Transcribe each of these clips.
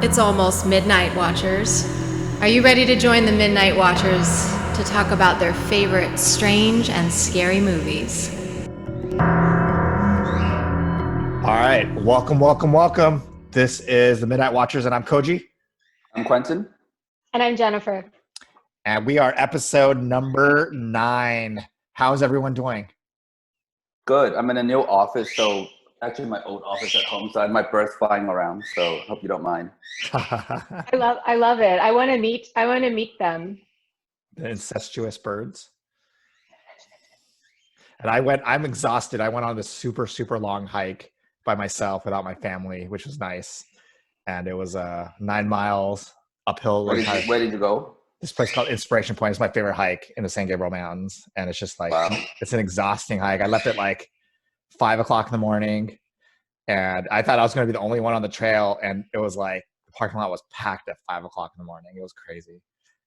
It's almost midnight, Watchers. Are you ready to join the Midnight Watchers to talk about their favorite strange and scary movies? All right, welcome. This is the Midnight Watchers, and I'm Koji, I'm Quentin. And I'm Jennifer. and we are episode number 9. How's everyone doing? Good. I'm in a new office, so actually my old office at home, so I have my birds flying around. So hope you don't mind. I love it. I want to meet them. The incestuous birds. And I'm exhausted. I went on this super long hike by myself without my family, which was nice. And it was 9 miles uphill. Where did you go? This place called Inspiration Point is my favorite hike in the San Gabriel Mountains. And it's just like, Wow. It's an exhausting hike. I left at like 5 o'clock in the morning. And I thought I was going to be the only one on the trail. And it was like, the parking lot was packed at 5 o'clock in the morning. It was crazy.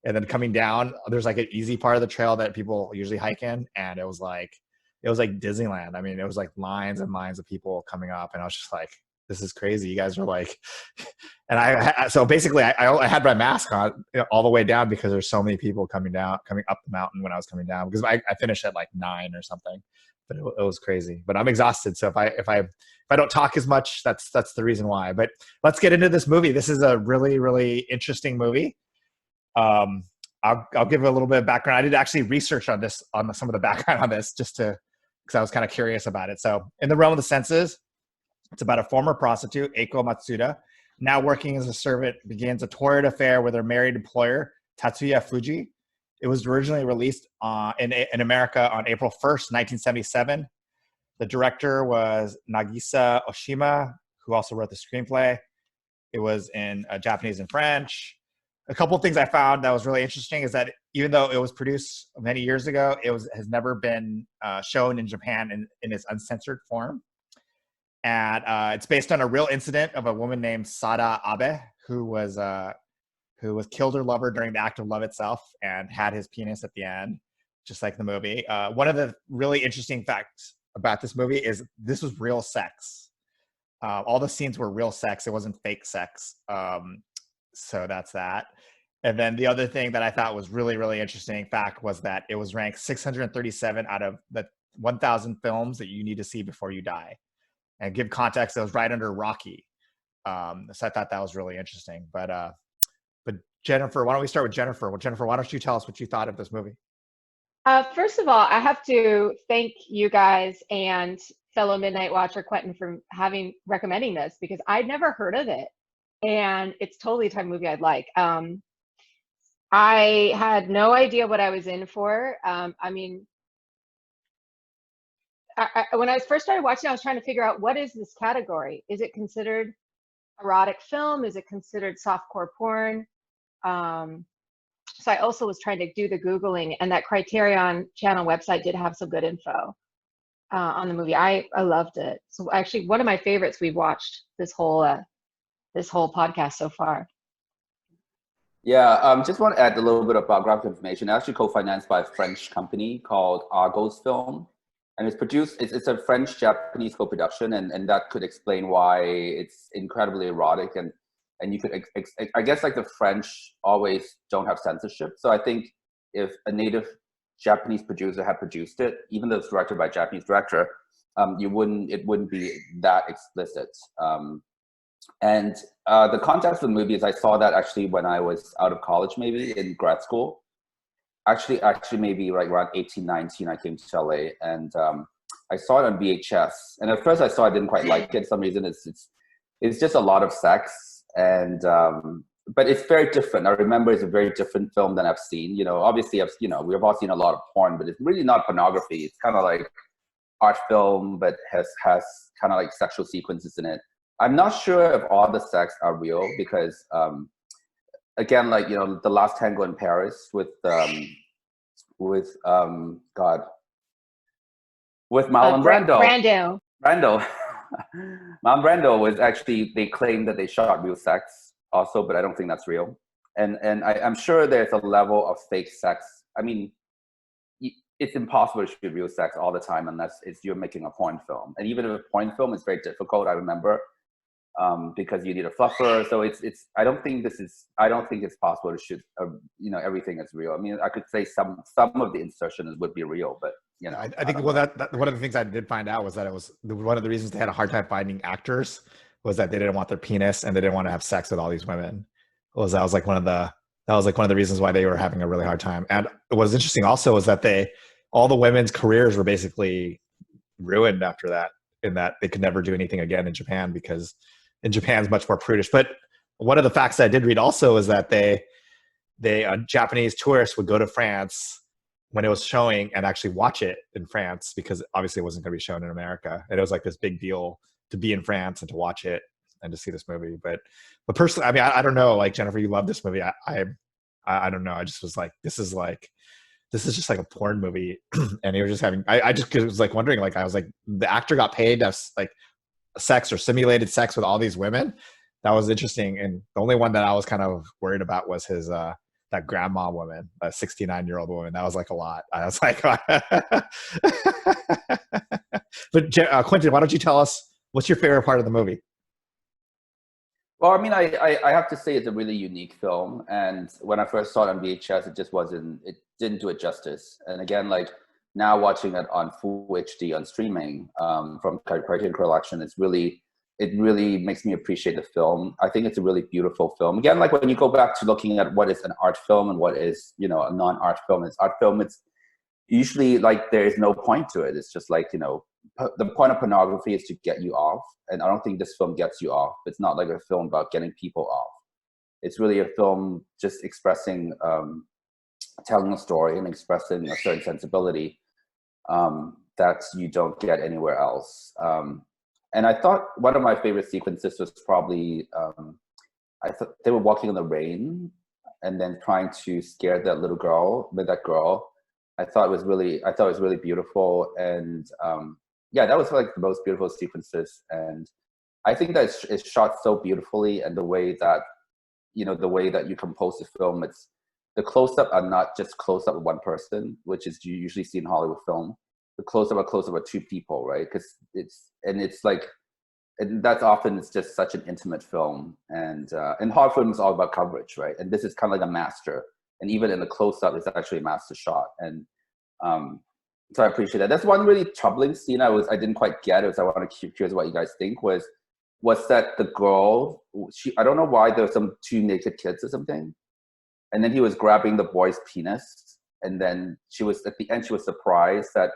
And then coming down, there's like an easy part of the trail that people usually hike in. And it was like Disneyland. I mean, it was like lines and lines of people coming up. And I was just like, this is crazy. You guys are like, and so basically I had my mask on all the way down because there's so many people coming up the mountain when I was coming down, because I finished at like 9 or something, but it was crazy. But I'm exhausted. So if I don't talk as much, that's the reason why. But let's get into this movie. This is a really interesting movie. I'll give a little bit of background. I did actually research on some of the background on this because I was kind of curious about it. So in the realm of the senses, it's about a former prostitute, Eiko Matsuda, now working as a servant, begins a torrid affair with her married employer, Tatsuya Fuji. It was originally released in America on April 1st, 1977. The director was Nagisa Oshima, who also wrote the screenplay. It was in Japanese and French. A couple of things I found that was really interesting is that even though it was produced many years ago, has never been shown in Japan in its uncensored form. And it's based on a real incident of a woman named Sada Abe, who killed her lover during the act of love itself and had his penis at the end, just like the movie. One of the really interesting facts about this movie is this was real sex. All the scenes were real sex. It wasn't fake sex. So that's that. And then the other thing that I thought was really interesting fact was that it was ranked 637 out of the 1,000 films that you need to see before you die. And give context, it was right under Rocky. So I thought that was really interesting. But Jennifer, why don't we start with Jennifer? Well, Jennifer, why don't you tell us what you thought of this movie? First of all, I have to thank you guys and fellow Midnight Watcher Quentin for recommending this, because I'd never heard of it. And it's totally a type of movie I'd like. I had no idea what I was in for. When I first started watching, I was trying to figure out, what is this category? Is it considered erotic film? Is it considered softcore porn? So I also was trying to do the Googling, and that Criterion Channel website did have some good info on the movie. I loved it. So actually, one of my favorites we've watched this whole podcast so far. Yeah, just want to add a little bit of biographical information. Actually co-financed by a French company called Argos Film. And it's a French-Japanese co-production, and that could explain why it's incredibly erotic. And you could, I guess, like the French always don't have censorship. So I think if a native Japanese producer had produced it, even though it's directed by a Japanese director, it wouldn't be that explicit. And the context of the movie is I saw that actually when I was out of college, maybe in grad school. Actually, maybe like around 18, 19, I came to LA, and I saw it on VHS. And at first I saw I didn't quite like it. For some reason, it's just a lot of sex, and but it's very different. I remember it's a very different film than I've seen. Obviously, we've all seen a lot of porn, but it's really not pornography. It's kind of like art film, but has kind of like sexual sequences in it. I'm not sure if all the sex are real, because again, like, The Last Tango in Paris with Marlon Brando. Marlon Brando was actually, they claim that they shot real sex also, but I don't think that's real. And I'm sure there's a level of fake sex. I mean, it's impossible to shoot real sex all the time unless you're making a porn film. And even if a porn film is very difficult, I remember because you need a fluffer. So I don't think it's possible to shoot, everything is real. I mean, I could say some of the insertions would be real, but I think that one of the things I did find out was that it was one of the reasons they had a hard time finding actors was that they didn't want their penis and they didn't want to have sex with all these women. That was like one of the reasons why they were having a really hard time. And what was interesting also was that all the women's careers were basically ruined after that, in that they could never do anything again in Japan, because in Japan's much more prudish. But one of the facts that I did read also is that Japanese tourists would go to France when it was showing and actually watch it in France, because obviously it wasn't going to be shown in America. And it was like this big deal to be in France and to watch it and to see this movie. But personally, I mean, I don't know, like Jennifer, you love this movie. I don't know. I just was like, this is just like a porn movie. And he was just having, I just was like wondering, like, I was like, the actor got paid to have like sex or simulated sex with all these women. That was interesting. And the only one that I was kind of worried about was his, that grandma woman, a 69-year-old woman. That was like a lot. I was like, but Quentin, why don't you tell us what's your favorite part of the movie? Well, I mean, I have to say it's a really unique film. And when I first saw it on VHS, it didn't do it justice. And again, like now watching it on full HD on streaming from Criterion Collection, it really makes me appreciate the film. I think it's a really beautiful film. Again, like when you go back to looking at what is an art film and what is, a non-art film, it's usually like there is no point to it. It's just like, the point of pornography is to get you off. And I don't think this film gets you off. It's not like a film about getting people off. It's really a film just expressing, telling a story and expressing a certain sensibility that you don't get anywhere else. And I thought one of my favorite sequences was probably, I thought they were walking in the rain and then trying to scare that little girl with that girl. I thought it was really beautiful. And that was like the most beautiful sequences. And I think that it's shot so beautifully, and the way that you compose the film, it's the close-up are not just close-up of one person, which is you usually see in Hollywood film. The close-up are two people, right? Because that's often, it's just such an intimate film. And horror film is all about coverage, right? And this is kind of like a master. And even in the close-up, it's actually a master shot. And so I appreciate that. That's one really troubling scene I didn't quite get. I want to curious what you guys think was that the girl, I don't know why there were two naked kids or something. And then he was grabbing the boy's penis. And then at the end, she was surprised that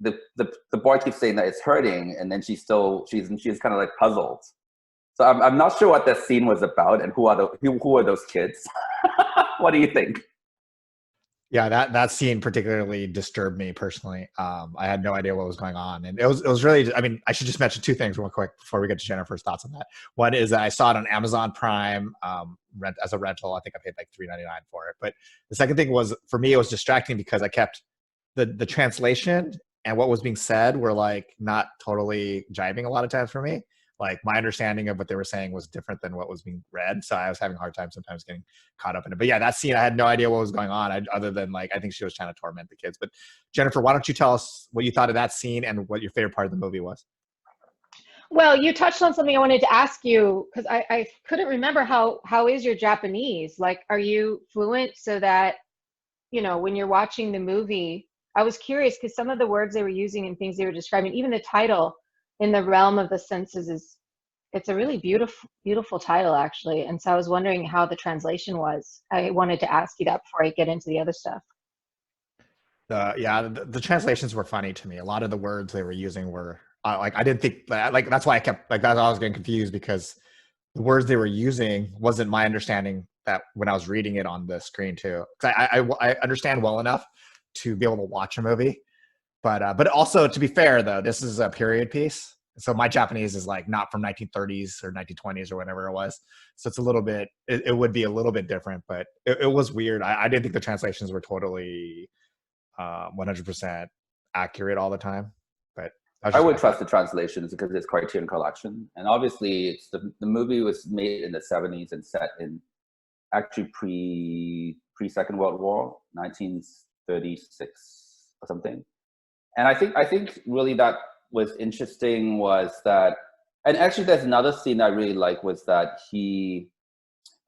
the boy keeps saying that it's hurting. And then she's kind of like puzzled. So I'm not sure what that scene was about and who are those kids. What do you think? Yeah, that scene particularly disturbed me personally. I had no idea what was going on, and it was really. I mean, I should just mention two things real quick before we get to Jennifer's thoughts on that. One is that I saw it on Amazon Prime as a rental. I think I paid like $3.99 for it. But the second thing was, for me, it was distracting because I kept the translation and what was being said were like not totally jiving a lot of times for me. Like my understanding of what they were saying was different than what was being read. So I was having a hard time sometimes getting caught up in it. But yeah, that scene, I had no idea what was going on other than like, I think she was trying to torment the kids. But Jennifer, why don't you tell us what you thought of that scene and what your favorite part of the movie was? Well, you touched on something I wanted to ask you, because I couldn't remember how is your Japanese? Like, are you fluent so that, when you're watching the movie, I was curious because some of the words they were using and things they were describing, even the title, In the Realm of the Senses, it's a really beautiful title, actually. And so I was wondering how the translation was. I wanted to ask you that before I get into the other stuff. The translations were funny to me. A lot of the words they were using were like, I didn't think like, that's why I kept like that. I was getting confused because the words they were using wasn't my understanding that when I was reading it on the screen too. Because I understand well enough to be able to watch a movie. But also, to be fair, though, this is a period piece. So my Japanese is like not from 1930s or 1920s or whatever it was. So it's a little bit, it would be a little bit different, but it was weird. I didn't think the translations were totally 100% accurate all the time. But I would trust the translations because it's Criterion Collection. And obviously, it's the movie was made in the 70s and set in actually pre-Second World War, 1936 or something. And I think really that was interesting was that And actually, there's another scene I really like was that he,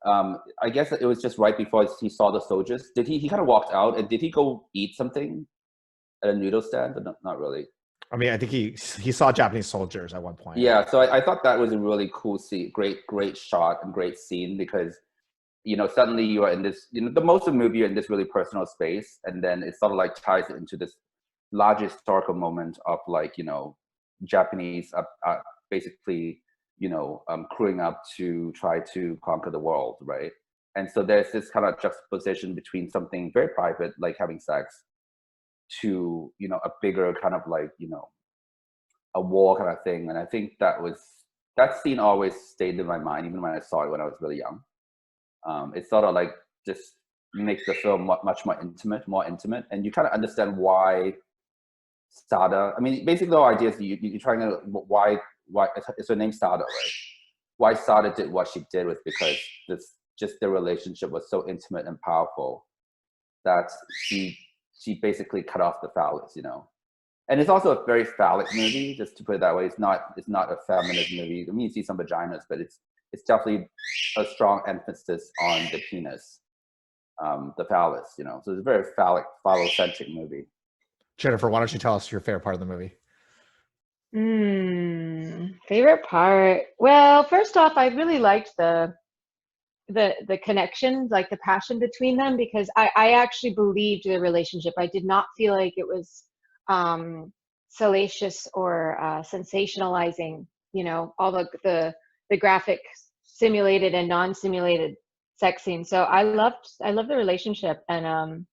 I guess it was just right before he saw the soldiers. He kind of walked out, and did he go eat something at a noodle stand? But not really. I mean, I think he saw Japanese soldiers at one point. Yeah, so I thought that was a really cool scene, great shot and great scene, because suddenly you are in this, the most of the movie you're in this really personal space, and then it sort of like ties it into this larger historical moment of like, Japanese basically, crewing up to try to conquer the world, right? And so there's this kind of juxtaposition between something very private, like having sex, to, a bigger kind of like, a war kind of thing. And I think that scene always stayed in my mind, even when I saw it when I was really young. It sort of like just makes the film much more intimate, and you kind of understand why Sada. I mean, basically the whole idea is you're trying to why is her name Sada, right? Why Sada did what she did was because their relationship was so intimate and powerful that she basically cut off the phallus, And it's also a very phallic movie, just to put it that way. It's not a feminist movie. I mean, you see some vaginas, but it's definitely a strong emphasis on the penis, the phallus, So it's a very phallocentric movie. Jennifer, why don't you tell us your favorite part of the movie? Favorite part. Well, first off, I really liked the connection, like the passion between them, because I actually believed the relationship. I did not feel like it was salacious or sensationalizing, all the graphic simulated and non-simulated sex scenes. So I loved the relationship, and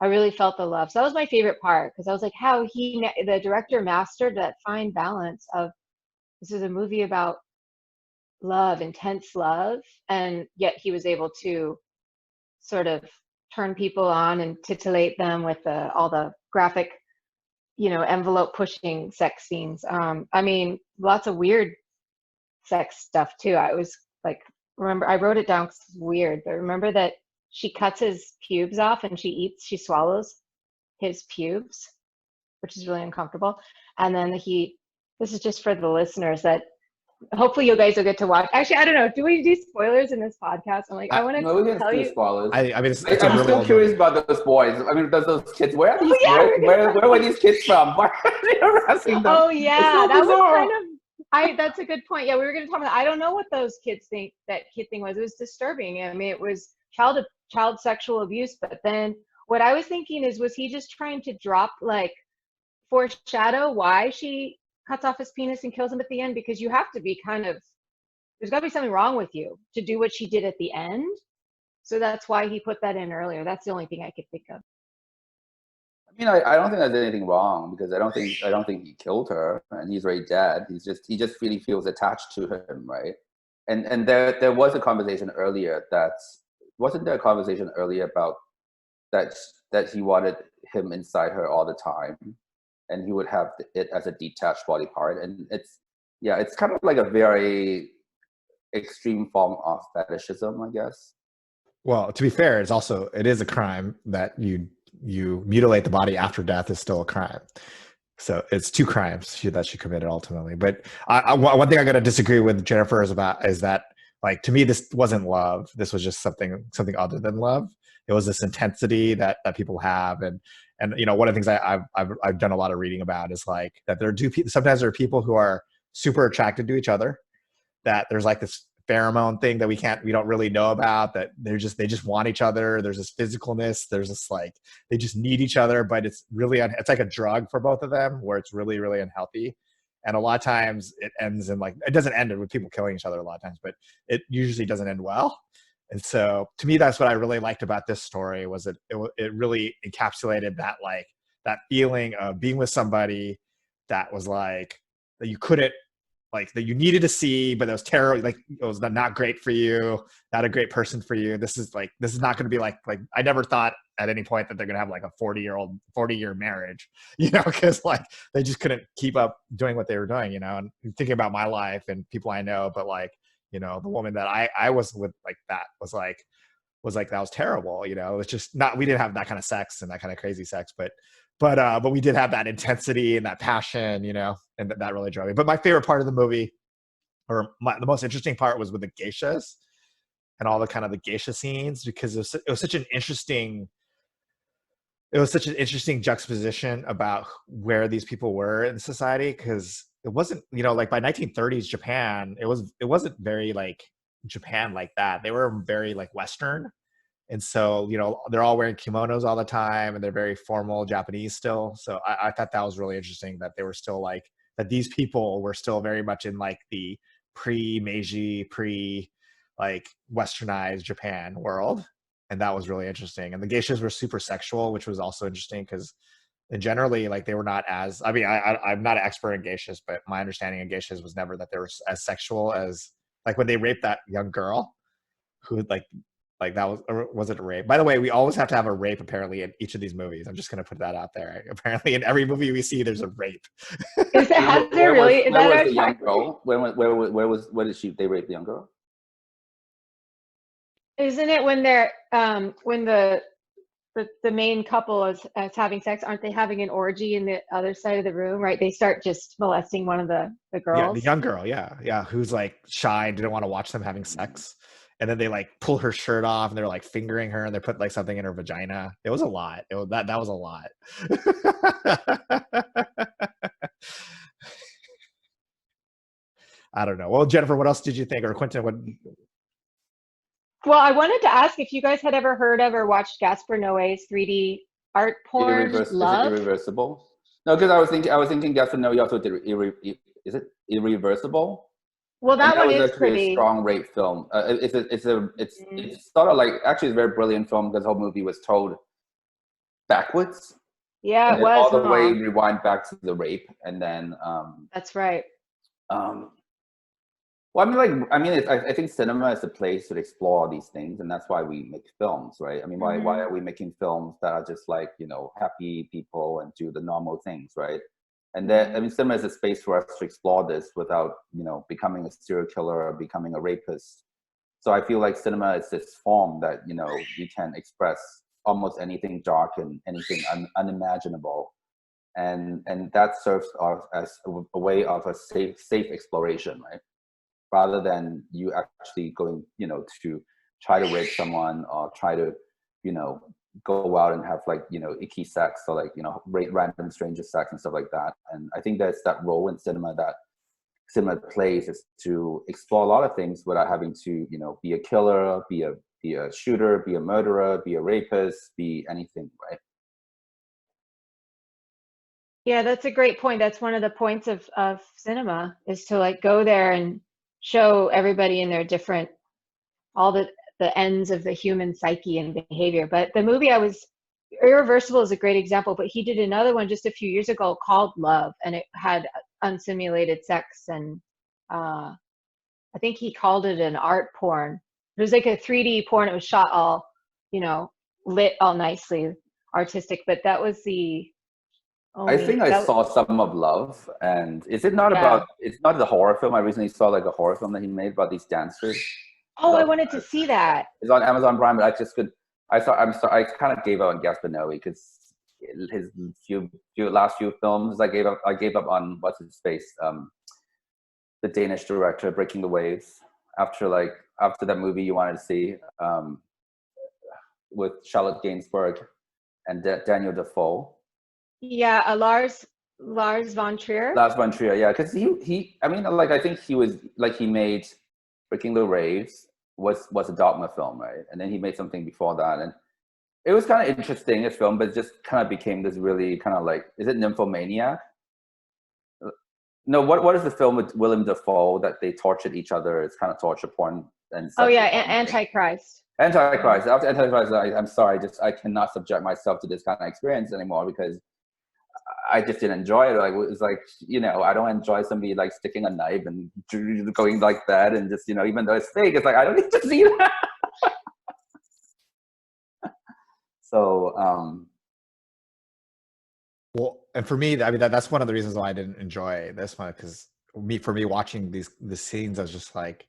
I really felt the love. So that was my favorite part, because I was like, how the director mastered that fine balance of, this is a movie about love, intense love, and yet he was able to sort of turn people on and titillate them with all the graphic, envelope pushing sex scenes. I mean, lots of weird sex stuff too. I was like, I wrote it down 'cause it's weird, but remember that she cuts his pubes off and she swallows his pubes, which is really uncomfortable. And then this is just for the listeners that hopefully you guys will get to watch. Actually, I don't know. Do we do spoilers in this podcast? I'm like, I want to tell you. Spoilers. I mean, I'm still curious about those boys. I mean, those kids. Where are these? Where were these kids from? Why are they harassing them? Oh yeah, that was kind of. That's a good point. Yeah, we were going to talk about. I don't know what those kids think that kid thing was. It was disturbing. I mean, it was child sexual abuse. But then what I was thinking is, was he just trying to foreshadow why she cuts off his penis and kills him at the end? Because you have to be there's got to be something wrong with you to do what she did at the end. So that's why he put that in earlier. That's the only thing I could think of. I mean, I don't think there's anything wrong, because I don't think he killed her, and he's already dead. He just really feels attached to him, right? And there was a conversation earlier wasn't there a conversation earlier about that he wanted him inside her all the time, and he would have it as a detached body part. And it's kind of like a very extreme form of fetishism, I guess. Well, to be fair, it is a crime that you mutilate the body after death is still a crime. So it's two crimes that she committed ultimately. But one thing I'm going to disagree with Jennifer is that, like, to me, this wasn't love. This was just something other than love. It was this intensity that people have, and one of the things I've done a lot of reading about is like that sometimes there are people who are super attracted to each other, that there's like this pheromone thing that we don't really know about, that they just want each other. There's this physicalness. There's this like they just need each other, but it's really it's like a drug for both of them, where it's really, really unhealthy. And a lot of times it ends in it doesn't end with people killing each other a lot of times, but it usually doesn't end well. And so to me, that's what I really liked about this story, was it really encapsulated that feeling of being with somebody that was like, that you couldn't, like, that you needed to see, but it was terrible. Like, it was not great for you, not a great person for you. This is not going to be like I never thought at any point that they're going to have like a 40-year marriage, because like they just couldn't keep up doing what they were doing, and thinking about my life and people I know, but like, the woman that I was with, like, that was like that was terrible. It's just not, we didn't have that kind of sex and that kind of crazy sex, but we did have that intensity and that passion, and that really drove me. But my favorite part of the movie the most interesting part was with the geishas and all the kind of the geisha scenes, because it was such an interesting juxtaposition about where these people were in society, because it wasn't, like by 1930s Japan, it wasn't very like Japan like that. They were very like Western. And so, they're all wearing kimonos all the time, and they're very formal Japanese still. So I thought that was really interesting, that they were still like, that these people were still very much in like the pre-Meiji, like westernized Japan world. And that was really interesting. And the geishas were super sexual, which was also interesting, because generally, like, they were not as, I mean, I'm not an expert in geishas, but my understanding of geishas was never that they were as sexual as, like, when they raped that young girl who like that was it a rape? By the way, we always have to have a rape apparently in each of these movies. I'm just going to put that out there. Apparently, in every movie we see, there's a rape. Has there really? Is where that was the young girl? Where did they rape the young girl? Isn't it when they're when the main couple is having sex? Aren't they having an orgy in the other side of the room? Right? They start just molesting one of the girls. Yeah, the young girl. Yeah, who's like shy and didn't want to watch them having sex. And then they like pull her shirt off and they're like fingering her and they put like something in her vagina. It was a lot. That was a lot. I don't know. Well, Jennifer, what else did you think? Or Quentin, what? Well, I wanted to ask if you guys had ever heard of or watched Gaspar Noé's 3D art porn, Love. Is it Irreversible? No, because I was thinking Gaspar Noé also did is it Irreversible? Well, that one is pretty a strong rape film. It's sort of like, actually it's a very brilliant film, because the whole movie was told backwards. Yeah, it was all the way rewind back to the rape, and then that's right. Well, I think cinema is a place to explore these things, and that's why we make films, right? I mean, why are we making films that are just like, happy people and do the normal things, right? And that, I mean, cinema is a space for us to explore this without, becoming a serial killer or becoming a rapist. So I feel like cinema is this form that, you can express almost anything dark and anything unimaginable. And that serves as a way of a safe exploration, right? Rather than you actually going, to try to rape someone or try to, go out and have like, icky sex or like, random stranger sex and stuff like that. And I think that's that role in cinema that cinema plays, is to explore a lot of things without having to, be a killer, be a shooter, be a murderer, be a rapist, be anything, right? Yeah, that's a great point. That's one of the points of cinema, is to like go there and show everybody in their different, all the ends of the human psyche and behavior. But the movie Irreversible is a great example, but he did another one just a few years ago called Love, and it had unsimulated sex, and I think he called it an art porn. It was like a 3D porn. It was shot all, lit all nicely, artistic, but that was the I think I saw some of Love, and is it not about, it's not the horror film. I recently saw like a horror film that he made about these dancers. Oh, I wanted to see that. It's on Amazon Prime, but I kind of gave up on Gaspar Noé, because his last few films, I gave up on, what's his face, the Danish director, Breaking the Waves. After that movie you wanted to see, with Charlotte Gainsbourg and Daniel Defoe. Yeah, Lars von Trier. Lars von Trier, yeah, because I think he made Breaking the Waves was a Dogma film, right? And then he made something before that, and it was kind of interesting, a film, but it just kind of became this really kind of like, is it Nymphomaniac? No, what is the film with Willem Dafoe that they tortured each other? It's kind of torture porn and stuff. Oh yeah, Antichrist. Antichrist. After Antichrist, I'm sorry, I cannot subject myself to this kind of experience anymore, because I just didn't enjoy it. Like, it's like, I don't enjoy somebody like sticking a knife and going like that, and just, even though it's fake, it's like, I don't need to see that. So, well, and for me, I mean, that's one of the reasons why I didn't enjoy this one, because for me watching the scenes, I was just like,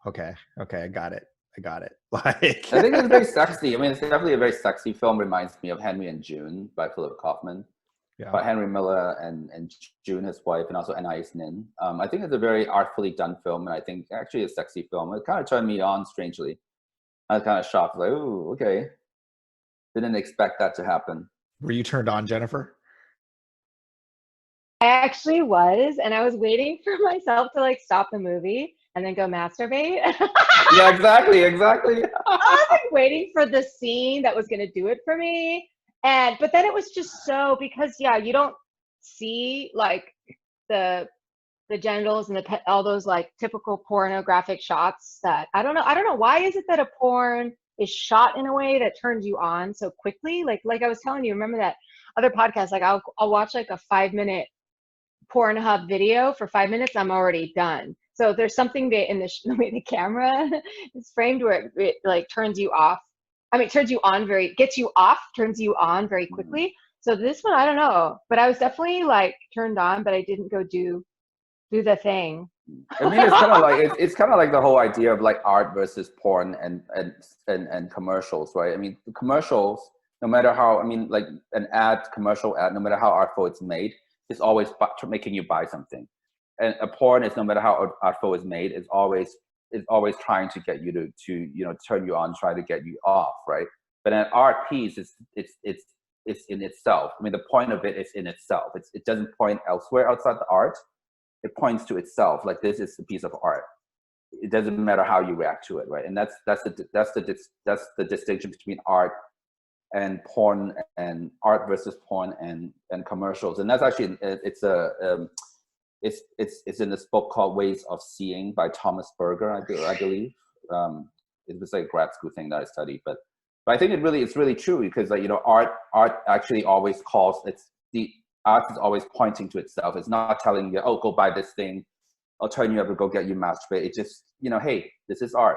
okay, I got it. Like, I think it's very sexy. I mean, it's definitely a very sexy film. Reminds me of Henry and June by Philip Kaufman. Yeah. By Henry Miller and June, his wife, and also Anais Nin. I think it's a very artfully done film, and I think actually a sexy film. It kind of turned me on strangely. I was kind of shocked, like, oh, okay. Didn't expect that to happen. Were you turned on, Jennifer? I actually was, and I was waiting for myself to like stop the movie and then go masturbate. Yeah, exactly. I was like waiting for the scene that was gonna do it for me. But then it was just so, because yeah, you don't see like the genitals and all those like typical pornographic shots that I don't know why is it that a porn is shot in a way that turns you on so quickly. Like I was telling you, remember that other podcast, like I'll watch like a 5-minute Pornhub video for 5 minutes, I'm already done. So there's something that in the way the camera is framed where it like turns you off. I mean, turns you on gets you off, turns you on very quickly. So this one, I don't know, but I was definitely like turned on, but I didn't go do the thing. I mean, it's kind of like the whole idea of like art versus porn and commercials, right? I mean, the commercials, no matter how, I mean, like an commercial ad, no matter how artful it's made, it's always making you buy something. And a porn is, no matter how artful it's made, is always trying to get you to turn you on, try to get you off, right? But an art piece it's in itself. I mean, the point of it is in itself. It doesn't point elsewhere outside the art. It points to itself. Like, this is a piece of art. It doesn't matter how you react to it, right? And that's the distinction between art and porn, and art versus porn and commercials. And that's actually it's in this book called Ways of Seeing by Thomas Berger, I believe. It was like a grad school thing that I studied, but I think it's really true, because like, art actually always art is always pointing to itself. It's not telling you, oh, go buy this thing, I'll turn you up and go get you masturbate. It just, hey, this is art.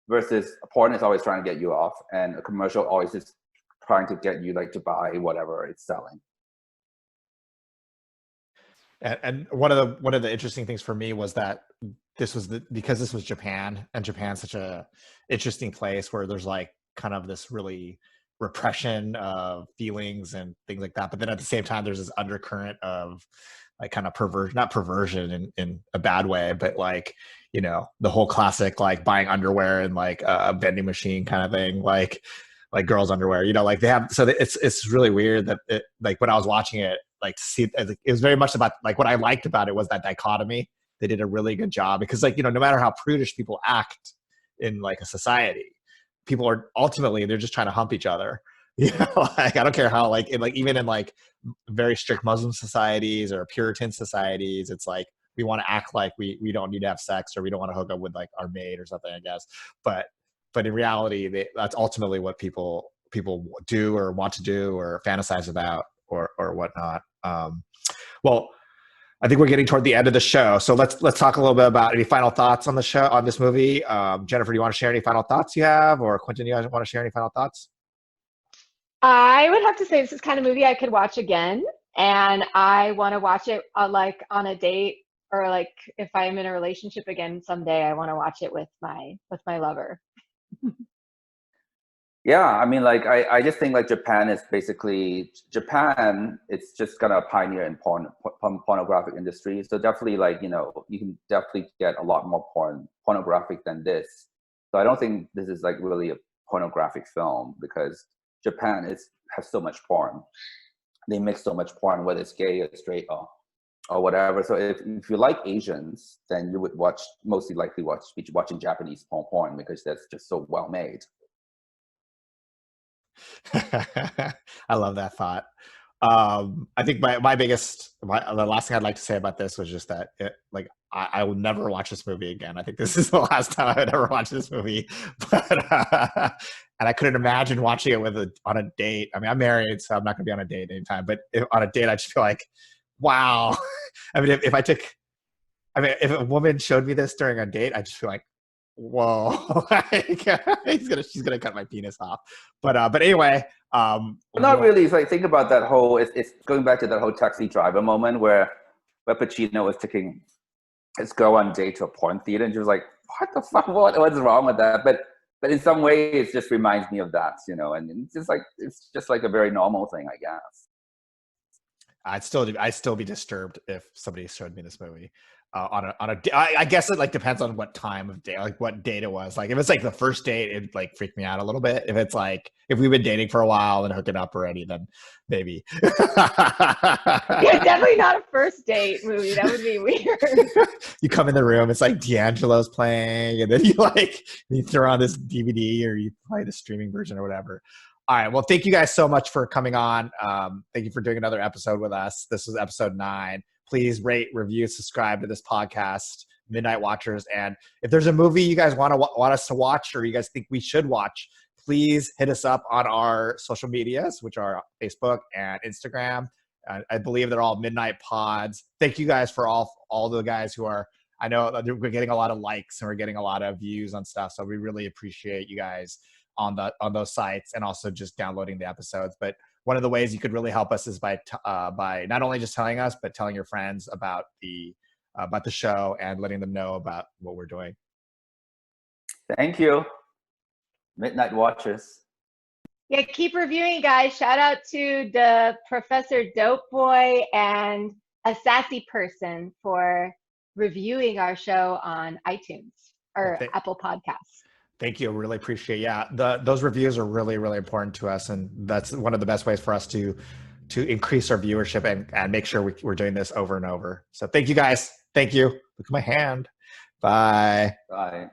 Versus a porn is always trying to get you off, and a commercial always is trying to get you like to buy whatever it's selling. And one of the interesting things for me was that because this was Japan, and Japan's such a interesting place where there's like kind of this really repression of feelings and things like that, but then at the same time there's this undercurrent of like kind of not perversion in a bad way, but like, the whole classic like buying underwear and like a vending machine kind of thing, like girls underwear, like they have. So it's really weird that like when I was watching it, like to see it was very much about like what I liked about it was that dichotomy. They did a really good job, because like, no matter how prudish people act in like a society, people are ultimately, they're just trying to hump each other. Like I don't care how like even in like very strict Muslim societies or Puritan societies, it's like we want to act like we don't need to have sex, or we don't want to hook up with like our maid or something, I guess. But in reality, that's ultimately what people do or want to do or fantasize about or whatnot. Well, I think we're getting toward the end of the show, so let's talk a little bit about any final thoughts on the show, on this movie. Jennifer, do you want to share any final thoughts you have, or Quentin, you guys want to share any final thoughts? I would have to say this is kind of movie I could watch again, and I want to watch it like on a date, or like if I'm in a relationship again someday, I want to watch it with my lover. Yeah, I mean, like I just think like Japan, it's just kind of a pioneer in pornographic industry. So definitely, like, you can definitely get a lot more pornographic than this. So I don't think this is like really a pornographic film, because Japan has so much porn. They mix so much porn, whether it's gay or straight or whatever. So if you like Asians, then you would mostly likely be watching Japanese porn, because that's just so well made. I love that thought. I think the last thing I'd like to say about this was just that I will never watch this movie again. I think this is the last time I would ever watch this movie, but and I couldn't imagine watching it on a date. I mean, I'm married, so I'm not going to be on a date anytime, but on a date, I just feel like, wow. I mean, if a woman showed me this during a date, I just feel like, whoa, she's gonna cut my penis off. But anyway, not really. It's like, think about that whole. It's going back to that whole Taxi Driver moment where Pacino was taking his girl on date to a porn theater, and she was like, "What the fuck? What's wrong with that?" But in some ways, it just reminds me of that, and it's just like a very normal thing, I guess. I'd still be disturbed if somebody showed me this movie. I guess it like depends on what time of day, like what date it was. Like if it's like the first date, it'd like freak me out a little bit. If it's like if we've been dating for a while and hooking up already, then maybe. Yeah, definitely not a first date movie. That would be weird. You come in the room, it's like D'Angelo's playing, and then you throw on this DVD or you play the streaming version or whatever. All right. Well, thank you guys so much for coming on. Thank you for doing another episode with us. This was episode 9. Please rate, review, subscribe to this podcast, Midnight Watchers. And if there's a movie you guys want us to watch or you guys think we should watch, please hit us up on our social medias, which are Facebook and Instagram. I believe they're all Midnight Pods. Thank you guys for all the guys who are, I know we're getting a lot of likes and we're getting a lot of views on stuff. So we really appreciate you guys on those sites and also just downloading the episodes. But one of the ways you could really help us is by not only just telling us, but telling your friends about the show and letting them know about what we're doing. Thank you, Midnight Watchers. Yeah, keep reviewing, guys. Shout out to the Professor Dope Boy and a Sassy Person for reviewing our show on iTunes or Apple Podcasts. Thank you. Really appreciate it. Yeah, those reviews are really, really important to us. And that's one of the best ways for us to increase our viewership and make sure we're doing this over and over. So thank you guys. Thank you. Look at my hand. Bye. Bye.